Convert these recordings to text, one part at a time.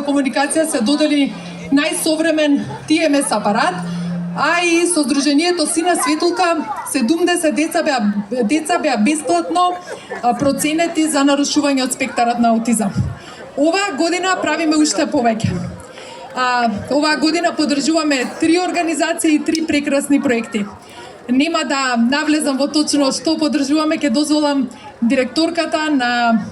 комуникација се додели најсовремен TMS апарат, а и со Сдруженијето Сина Светулка 70 деца беа бесплатно проценети за нарушување од спектарот на аутизам. Оваа година правиме уште повеќе. Оваа година поддржуваме 3 организации и 3 прекрасни проекти. Нема да навлезам во точно што поддржуваме, ќе дозволам директорката на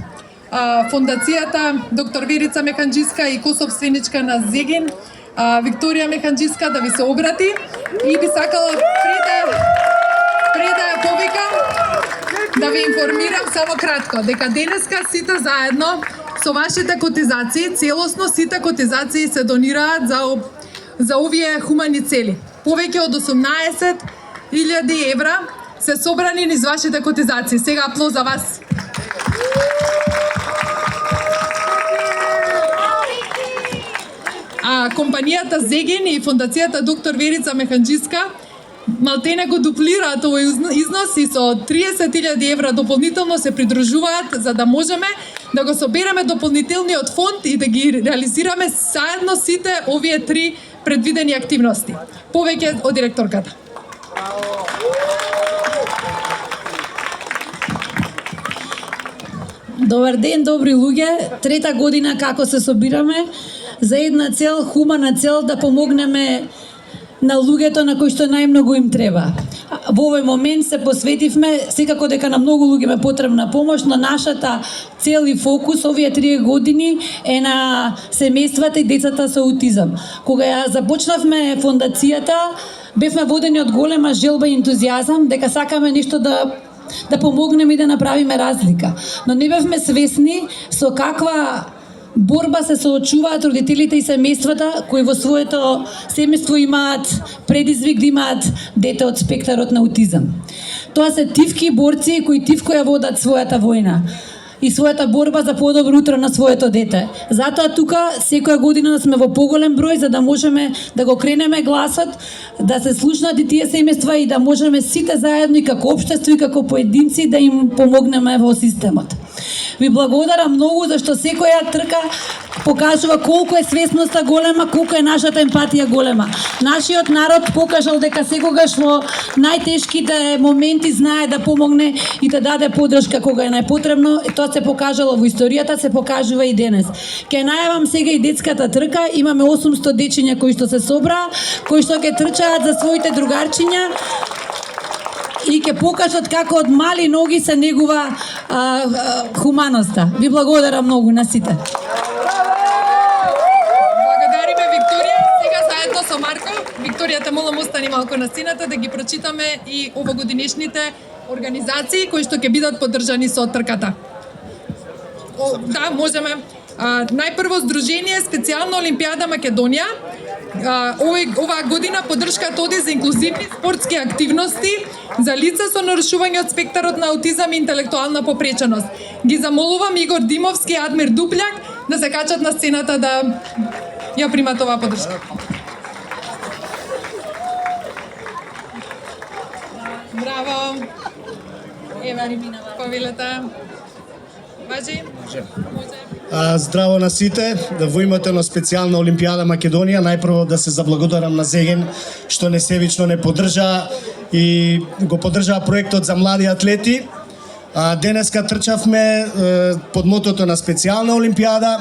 фондацијата доктор Верица Механџиска и косопственичка на Зегин, Викторија Механџиска, да ви се обрати и би сакала пред да ја повикам да ви информирам само кратко дека денеска сите заедно со вашите котизации, целосно сите котизации се донираат за овие хумани цели. Повеќе од 18.000 евра се собрани низ вашите котизации. Сега аплоз за вас. Компанијата Зегин и фондацијата доктор Верица Механџиска малтене го дуплираат овој износ и со 30.000 евра дополнително се придружуваат за да можеме да го собереме дополнителниот фонд и да ги реализираме заедно сите овие 3 предвидени активности. Повеќе од директорката. Добар ден, добри луѓе. Трета година како се собираме за една цел, хумана цел, да помогнеме на луѓето на кои што најмногу им треба. Во овој момент се посветивме, секако дека на многу луѓе ме потребна помош, но нашата цел и фокус овие 3 години е на семејствата и децата со аутизам. Кога ја започнавме фондацијата, бевме водени од голема желба и ентузијазам дека сакаме нешто да помогнеме и да направиме разлика. Но не бевме свесни со каква борба се соочуваат родителите и семејствата кои во своето семејство имаат предизвик да имаат дете од спектарот на аутизам. Тоа се тивки борци кои тивко ја водат својата војна и својата борба за подобро утро на своето дете. Затоа тука секоја година сме во поголем број за да можеме да го кренеме гласот, да се слушнат и тие семејства и да можеме сите заедно и како општество и како поединци да им помогнеме во системот. Ви благодарам многу зашто секоја трка покажува колку е свесноста голема, колку е нашата емпатија голема. Нашиот народ покажал дека секогаш во најтешките моменти знае да помогне и да даде поддршка кога е најпотребно. Тоа се покажало во историјата, се покажува и денес. Ке најавам сега и детската трка. Имаме 800 дечиња кои што се собраа, кои што ќе трчаат за своите другарчиња и ќе покажат како од мали ноги се негува хуманоста. Ви благодарам многу на сите. Благодариме Викторија. Сега заедно со Марко, Викторија те молам остани малку на сцената да ги прочитаме и овогодинешните организации кои што ќе бидат поддржани со трката. Да, можеме. Најпрво Сдружение Специјална Олимпијада Македонија. Оваа година поддршката оди за инклузивни спортски активности за лица со нарушување од спектарот на аутизам и интелектуална попреченост. Ги замолувам Игор Димовски и Адмир Дупљак да се качат на сцената да ја примат оваа поддршка. Браво! Ева Риминова. Повилета. Важи? Здраво на сите, во името на Специјална Олимпијада Македонија, најпрво да се заблагодарам на Зеген што несебично не поддржа и го поддржаа проектот за млади атлети. Денеска трчавме под мотото на Специјална Олимпијада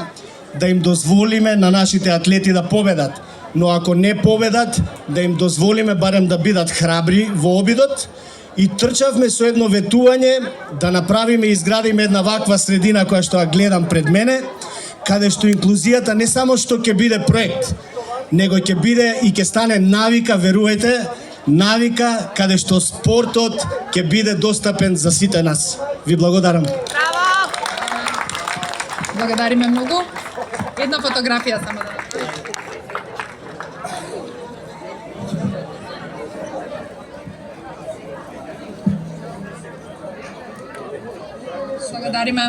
да им дозволиме на нашите атлети да победат, но ако не победат, да им дозволиме барем да бидат храбри во обидот. И трчавме со едно ветување да направиме и изградиме една ваква средина која што ја гледам пред мене, каде што инклузијата не само што ќе биде проект, него ќе биде и ќе стане навика, верувајте, навика каде што спортот ќе биде достапен за сите нас. Ви благодарам. Браво! Благодариме многу. Една фотографија само да. Благодариме.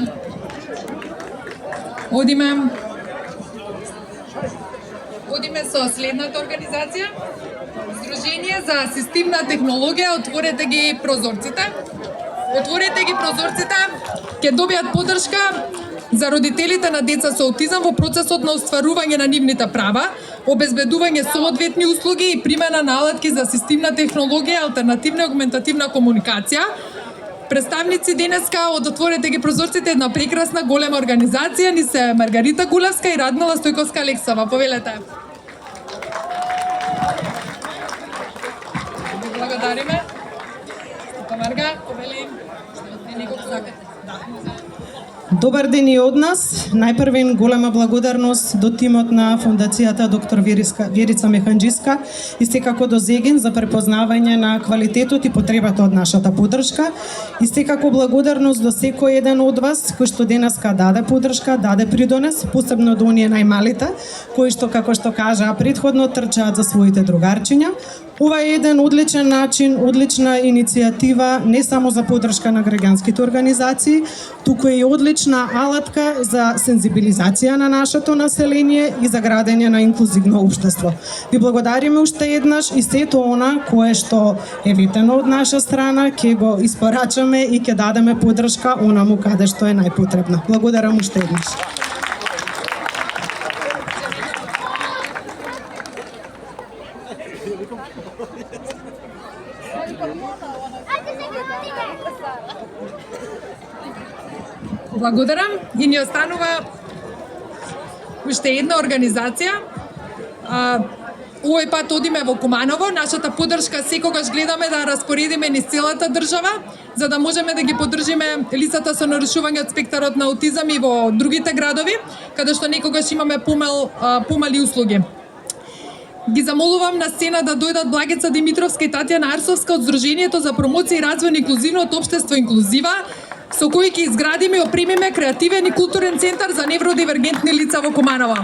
Одиме со следната организација. Сдружение за асистивна технологија, отворете ги прозорците. Отворете ги прозорците, ќе добијат поддршка за родителите на деца со аутизам во процесот на остварување на нивните права, обезбедување соодветни услуги и примена на алатки за асистивна технологија, алтернативна и агментативна комуникација. Представници денеска од Отворете ги прозорците, една прекрасна голема организација, ни се Маргарита Гулевска и Радмила Стојковска Алексова. Повелете. Благодариме. Марга, повели, некој сакате. Добар ден и од нас. Најпрвен голема благодарност до тимот на Фондацијата доктор Верица Механџиска и секако до Зегин за препознавање на квалитетот и потребата од нашата поддршка. И секако благодарност до секој еден од вас кој што денеска даде поддршка, даде придонес, посебно до оние најмалите, кои што, како што кажаа претходно, трчаат за своите другарчиња. Ова е еден одличен начин, одлична иницијатива не само за поддршка на граѓанските организации, туку и одлична алатка за сензибилизација на нашето население и за градење на инклузивно општество. Ви благодариме уште еднаш и сето она кое што е ветено од наша страна ќе го испорачаме и ќе дадеме поддршка онаму каде што е најпотребна. Благодарам уште еднаш. Благодарам и ни останува уште една организација. Овој пат одиме во Куманово. Нашата поддршка секогаш гледаме да распоредиме низ целата држава, за да можеме да ги поддржиме лицата со нарушување од спектарот на аутизам и во другите градови, каде што некогаш имаме помали услуги. Ги замолувам на сцена да дојдат Благица Димитровска и Татјана Арсовска од Сдруженијето за промоција и развој на инклузивното општество Инклузива, со кои ќе изградиме и опремиме креативен и културен центар за невродивергентни лица во Куманово.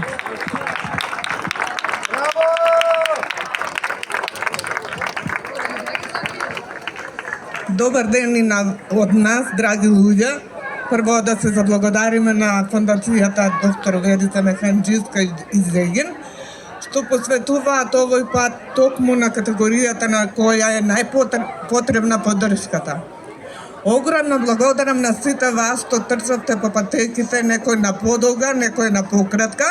Добар ден и од нас, драги луѓе. Прво да се заблагодариме на Фондацијата доктор Верица Механџиска и Зегин, што посветуваат овој пат токму на категоријата на која е најпотребна поддршката. Огромно благодарам на сите вас што трчавте по патеките, некој на подолга, некој на пократка.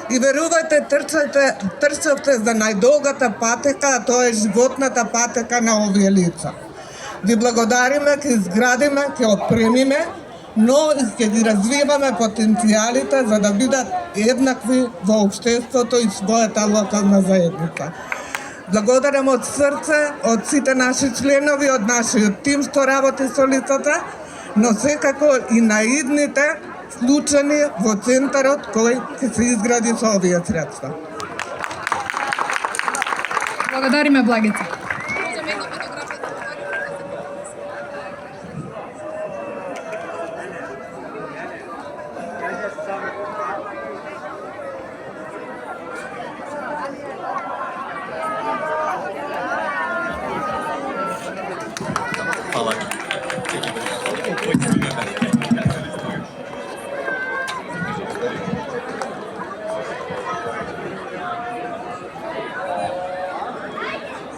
И верувајте, трчавте за најдолгата патека, а тоа е животната патека на овие лица. Ви благодариме, ќе изградиме, ќе опремиме, но и ќе ги развиваме потенцијалите за да бидат еднакви во општеството и својата локална заедница. Благодарам од срце, од сите наши членови, од нашиот тим што работи со лицата, но секако и на идните вклучени во центарот кој ќе се изгради со овие средства. Благодариме, Благица.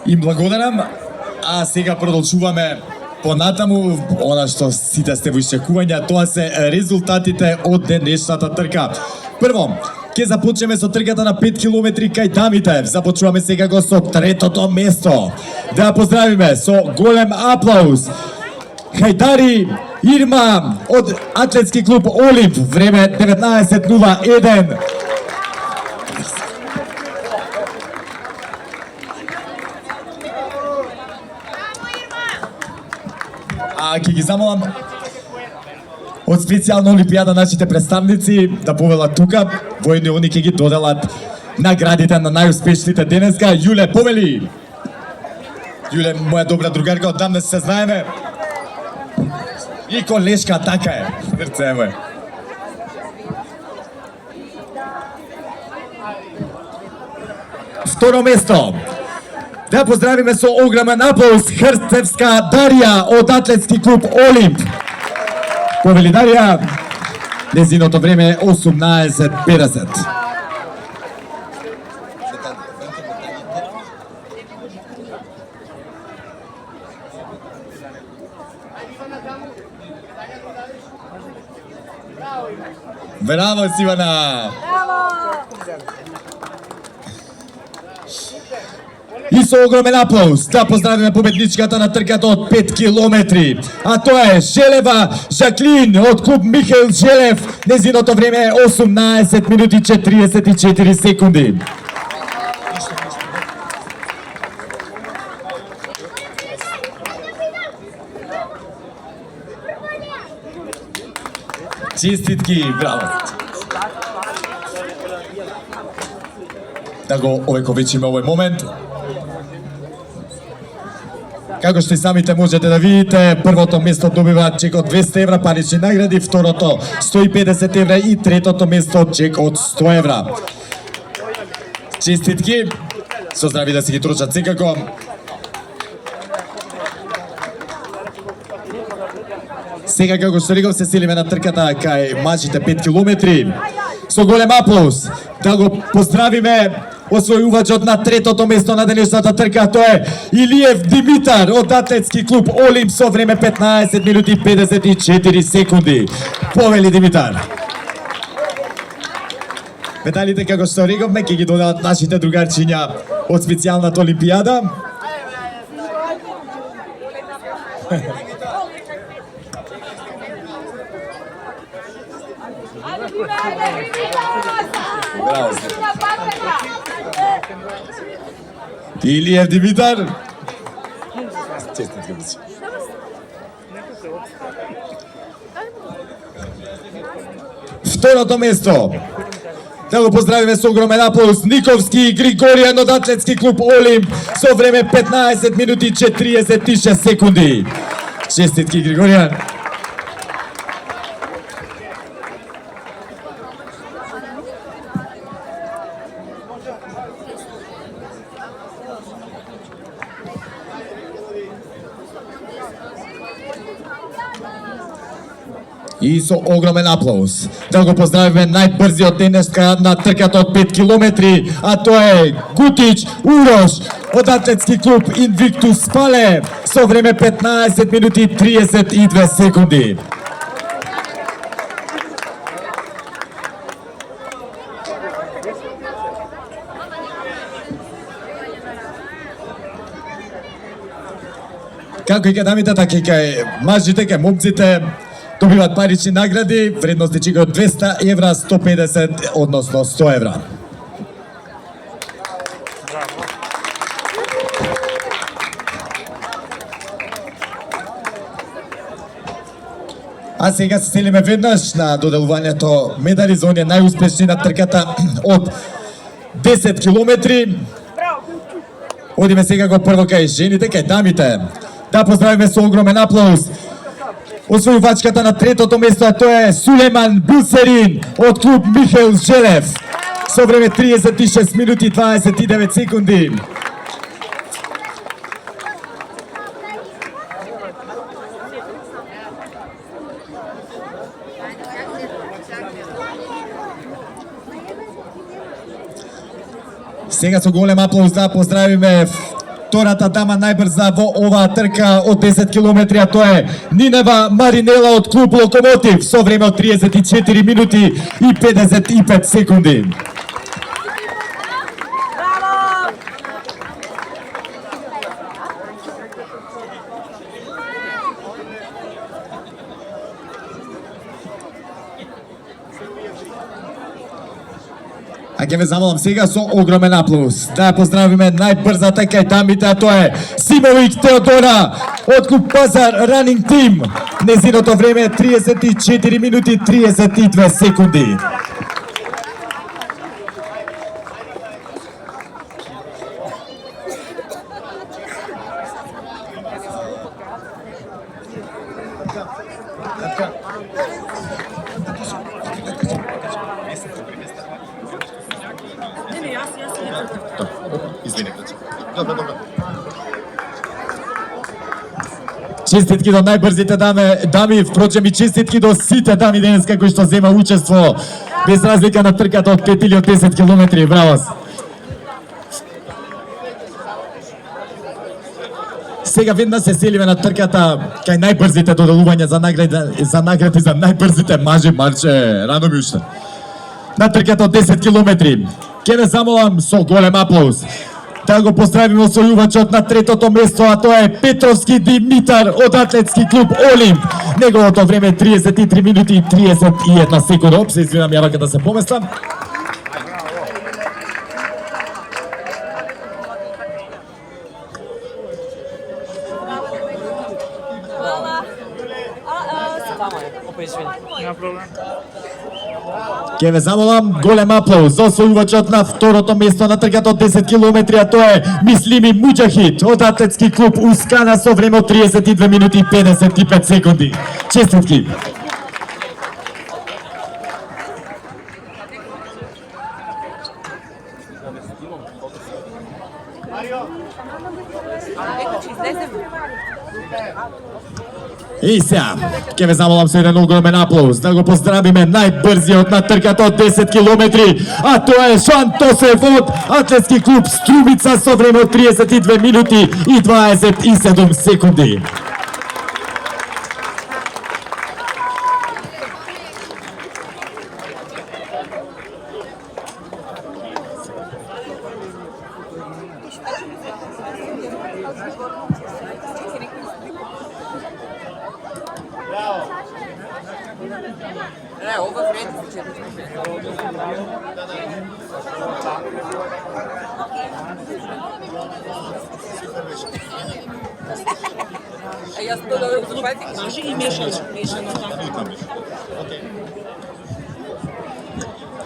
Им благодарам, а сега продолжуваме понатаму, она што сите сте во исчекување, тоа се резултатите од денешната трка. Прво, ќе започнеме со трката на 5 километри кај дамите. Започнуваме сега го со третото место. Да ја поздравиме со голем аплауз Хајдари Ирма од атлетски клуб Олимп, време 19:01. А ќе ги замолам од специјална олимпијада нашите представници да повелат тука, војни они ќе ги доделат наградите на најуспешните денеска. Јуле, повели! Јуле, моја добра другарка, оддамна се знаеме. И колешка, така е. Верцево е. Второ место. Да поздравиме со огромен аплауз Хрстевска Дарија од атлетски клуб Олимп. Повели Дарија, незиното време е 18:50. Bravo, Браво, Сивана! И со огромен аплауз да поздравиме победничката на трката од 5 километри, а тоа е Желева Жаклин од клуб Михаил Желев. Незиното време е 18 минути 44 секунди. Честитки, браво! Да го овековечиме овој момент. Како што и самите можете да видите, првото место добива чек од 200 евра парични награди, второто 150 евра и третото место чек од 100 евра. Честитки, со здрави да си ги трочат секако. Сега, како што реков, се селиме на трката кај мажите 5 километри. Со голем аплауз да го поздравиме освојувачот на третото место на денешната трка, тоа е Илиев Димитар од атлетски клуб Олимп со време 15 минути 54 секунди. Повели Димитар. Медалите, како што рековме, ќе ги додадат нашите другарчиња од специјалната олимпијада. Браво, Илиев Димитар. Честитки. Второто место. Да го поздравиме со огромен аплауз Никовски Григоријан од атлетски клуб Олимп со време 15 минути 46 секунди. Честитки, Григоријан. И со огромен аплауз да го поздравиме најбрзиот денеска на трката од 5 километри, а тоа е Гутич Урош од атлетски клуб Invictus Спале со време 15 минути 32 секунди. Како и кај дамите, така и кај мажите, кај момците, добиват парични награди, вредност е од 200 евра, 150, односно 100 евра. А сега се селиме веднаш на доделувањето медали за оние најуспешни на трката од 10 километри. Одиме сега го прво кај жените, кај дамите. Да поздравиме со огромен аплауз освојувачката на третото место, а тоа е Сулейман Билсерин од клуб Михаил Желев со време 36 минути 29 секунди. Сега со голем аплауз да поздравиме втората дама најбрза во оваа трка од 10 километри, а тоа е Нинева Маринела од клуб Локомотив со време од 34 минути и 55 секунди. А ќе ве замолам сега со огромен аплауз да поздравиме најбрзата кај дамите, а тоа е Симовик Теодора од клуб Пазар Running Team. Незиното време е 34 минути 32 секунди. Честитки до најбрзите дами, впрочем и честитки до сите дами денеска кои што зема учество без разлика на трката од 5 или од 10 километри. Браво! Сега веднаш се селиме на трката кај најбрзите доделувања за награди за најбрзите мажи марче, рано ми уште. На трката од 10 километри. Ке ве замолам со голем аплауз да го поздравиме освојувачот на третото место, а тоа е Петровски Димитар од атлетски клуб Олимп. Неговото време е 33 минути и 31 секунда. Се извинам, ја вака да се поместам. Ке ве замолам голем аплауз за освојувачот на второто место на трката од 10 километри, а тоа е Мислими Муџахид од атлетски клуб Ускана со време од 32 минути и 55 секунди. Честитки! И сега, ке ве замолам со еден огромен аплауз да го поздравиме најбрзиот на трката од 10 километри, а тоа е Шан Тосев од атлетски клуб Струмица со време од 32 минути и 27 секунди.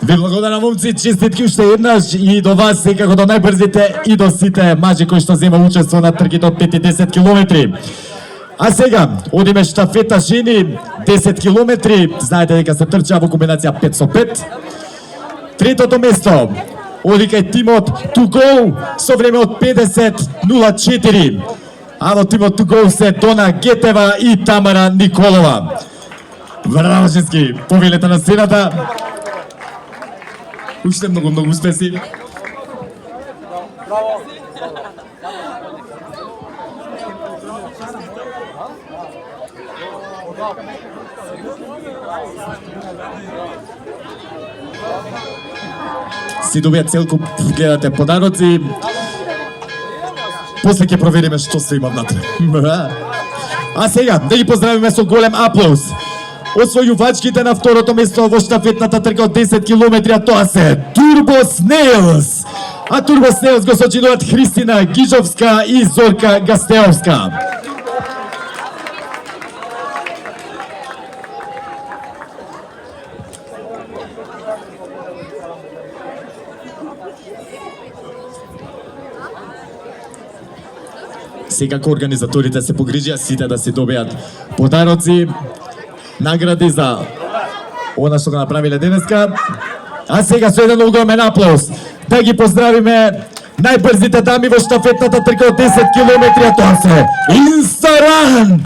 Ви благодарам, момци, честитки уште еднаш и до вас, секако до најбрзите и до сите мажи кои што зема учество на трките од 5 и 10 километри. А сега, одиме штафета жени, 10 километри, знаете дека се трча во комбинација 5 со 5. Третото место, оди кај тимот To Go со време од 50:04. А во тимот To Go се Дона Гетева и Тамара Николова. Браво, женски, повелете на сцената. Уште многу успеси. Си добија целку, гледате подароци. После ќе провериме што се има внатре. А сега, да ги поздравиме со голем аплауз освојувачките на второто место во штафетната трка од 10 километри, а тоа се Turbo Snails. А Turbo Snails го сочинуваат Христина Гижовска и Зорка Гастеовска. Секако организаторите се погрижија сите да се добијат подароци, награди за она што го направиле денеска. А сега со еден огромен аплауз да ги поздравиме најбрзите дами во штафетната трка од 10 километри, а тоа се Инстаран,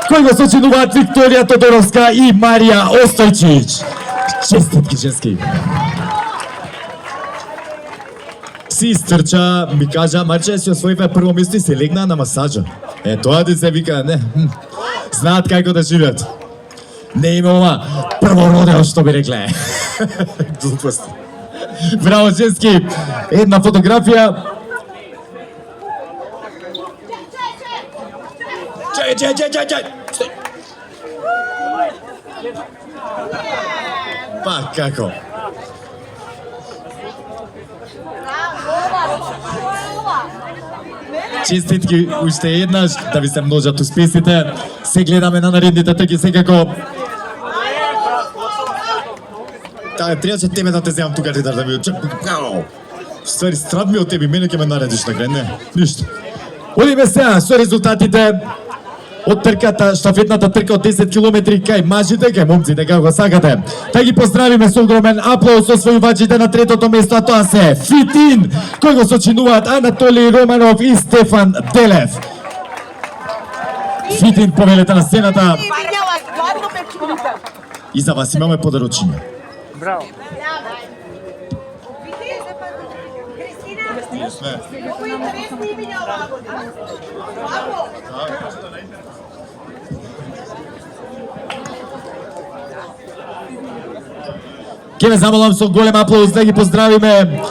кои го сочинуваат Викторија Тодоровска и Марија Остојчиć. Честитки, женски. Си истрча, ми кажа, Марче, си освоиве прво место и се легна на масажа. Е, тоа ти се вика, не, знаат како да живеат. Не има ова првородео, што би рекле. Глупост. Браво, женски, една фотографија. Чај. Па, како? Честитки уште еднаш, да ви се множат успесите. Се гледаме на наредните трки, секако. Требаше тебе да те земам тука, да ми очек. Ствари, страт ми од тебе, мене ќе ме наредиш на крај, не, ништо. Одиме сега со резултатите од трката, штафетната трка од 10 километри кај мажите, кај момците, како го сакате. Да ги поздравиме со огромен аплауз освојувачите на третото место, а тоа се Фитин, кој го сочинуваат Анатолиј Романов и Стефан Делев. Фитин, повелете на сцената. И за вас имаме подарочиња. Браво. Ке ве замолам со голем аплауз да ги поздравиме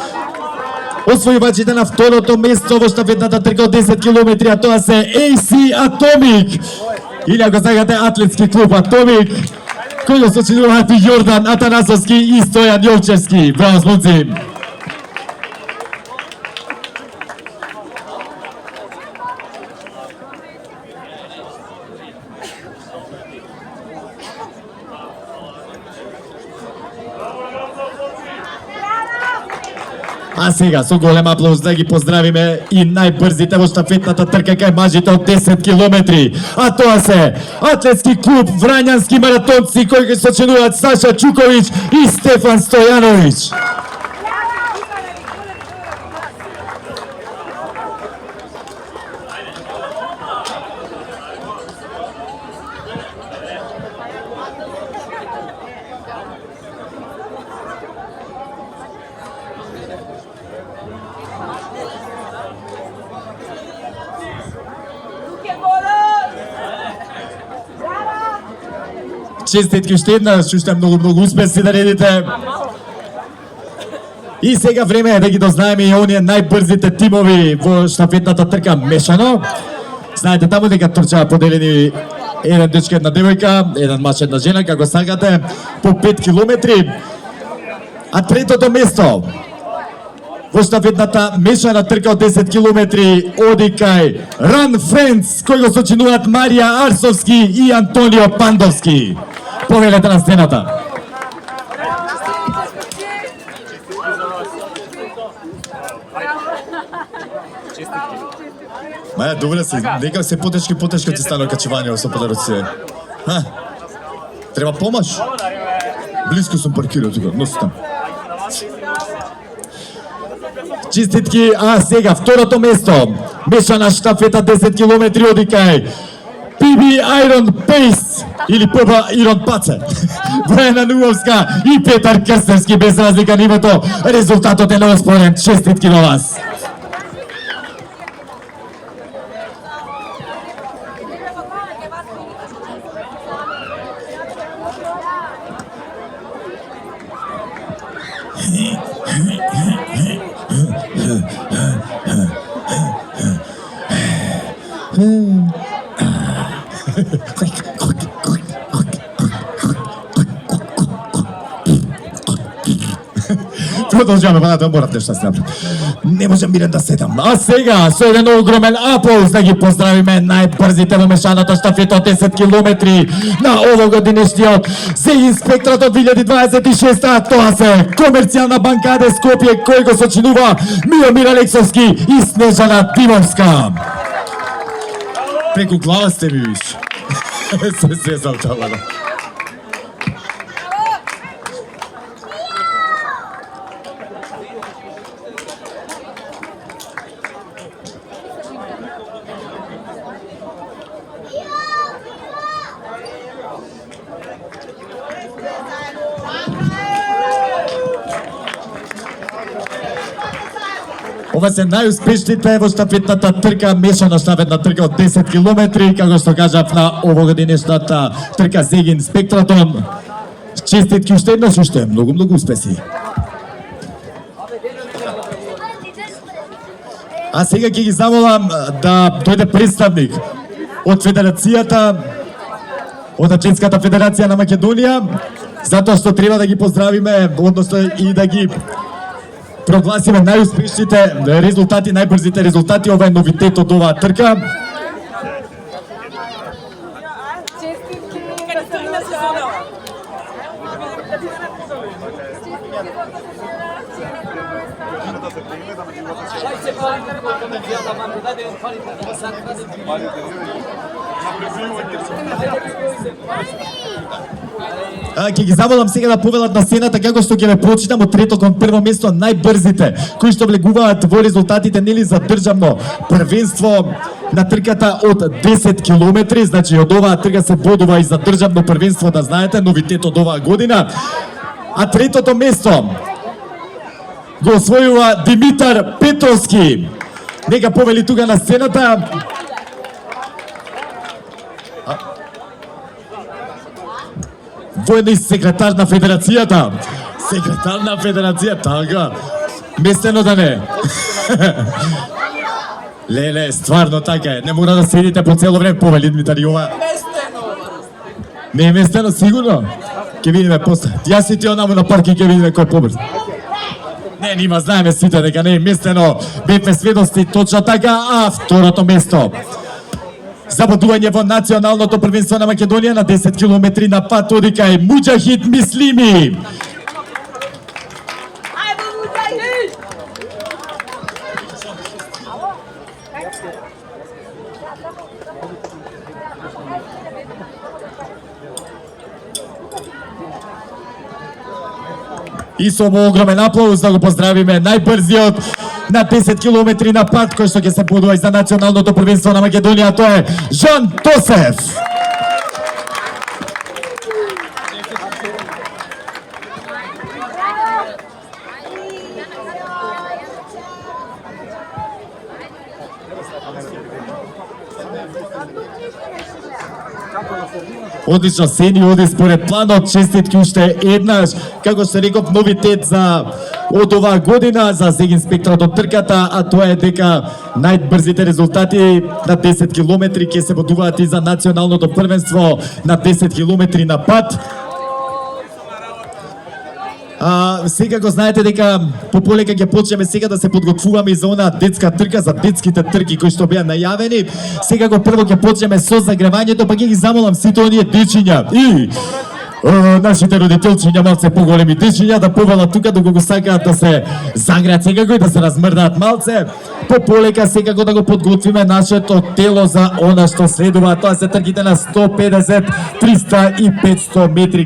освојувачите на второто место во штафетната трка од 10 километри, а тоа се AC Atomic, или ако сакате атлетски клуб Atomic, кој го сочинуваат и Јордан Атанасовски и Стојан Јовчевски. Браво, слунци! А сега со голем аплауз да ги поздравиме и најбрзите во штафетната трка кај мажите од 10 километри. А тоа се Атлетски клуб Врањански маратонци кои ги сочинуваат Саша Чуковиќ и Стефан Стојановиќ. Честитки уште еднаш, уште многу успеси да редите. И сега време е да ги дознаеме и оние најбрзите тимови во штафетната трка мешано. Знаете таму дека трчаа поделени еден дечко, една девојка, еден маж, една жена, како сакате, по 5 километри. А третото место во штафетната мешана трка од 10 километри оди кај Run Friends, кој го сочинуваат Марија Арсовски и Антонио Пандовски. Повелете на сцената. Маја, добре се, нека се потешки ти станува качување со подароци. Треба помош? Близко сум паркирал тука, носи там. Честитки, а сега второто место, мешана штафета 10 километри оди кај PB Iron Pace или ПБ Iron Pace. Воена Нумовска и Петар Крстевски без разлика на името. Резултатот е неоспорен. Честитки на вас. Продолжаваме понатаму, морам нешто да се направи. Не можам мирен да седам. А сега, со еден огромен аплауз да ги поздравиме најбрзите во мешаната штафета од 10 километри на овогодинешниот Зегин Спектрат од 2026, а тоа се Комерцијална банка АД Скопје, кој го сочинува Миомир Алексовски и Снежана Димовска. Преку глава сте ми виш. Се сезам тавана. Ова се најуспешните во штафетната трка, мешана штафетна трка од 10 километри, како што кажав на овогодинешната трка Зегин Спектратон. Честитки уште еднаш, уште многу успеси. А сега ќе ги замолам да дојде представник од Федерацијата, од Атлетската федерација на Македонија, затоа што треба да ги поздравиме, односно и да ги прогласиме најуспешните резултати, најбрзите резултати. Ова е новитет од оваа трка. Ќе ги замолам сега да повелат на сцената како што ќе ве прочитам од трето кон прво место најбрзите кои што влегуваат во резултатите нели за државно првенство на трката од 10 километри. Значи од оваа трка се бодува и за државно првенство, да знаете, новитет од оваа година. А третото место го освојува Димитар Петровски. Нека повели тука на сцената. Војни секретар на федерацијата. Секретар на федерацијата, така. Местено да не. Леле, стварно така е. Не мора да седите по цело време, повели Дмитар и ова. Не е местено, сигурно? Ке видиме после. Јас и ти онаму на парк и ке видиме кој е побрз. Не, нима знаеме сите дека не е местено. Бевме сведоци точно така, а второто место. Забодување во националното првенство на Македонија на 10 километри на пат оди кај Муџахид Мислими. И со огромен аплауз да го поздравиме најбрзиот на 10 километри на пат кој што ќе се подува за националното првенство на Македонија, тоа е Жан Тосев. Одлично, Сени оди според планот, честитки уште еднаш. Како што реков, новитет за од оваа година за Зегин спектрот од трката, а тоа е дека најбрзите резултати на 10 километри ќе се бодуваат и за националното првенство на 10 километри на пат. Секако знаете дека пополека ќе почнеме сега да се подготвуваме и за онаа детска трка, за детските трки кои што беа најавени. Секако прво ќе почнеме со загревањето, па ќе ги замолам сите оние дечиња и нашите родителчиња, малце поголеми дечиња, да повелат тука доколку го сакаат да се загреат секако и да се размрдаат малце. Пополека секако да го подготвиме нашето тело за она што следува. Тоа се трките на 150, 300 и 500 метри.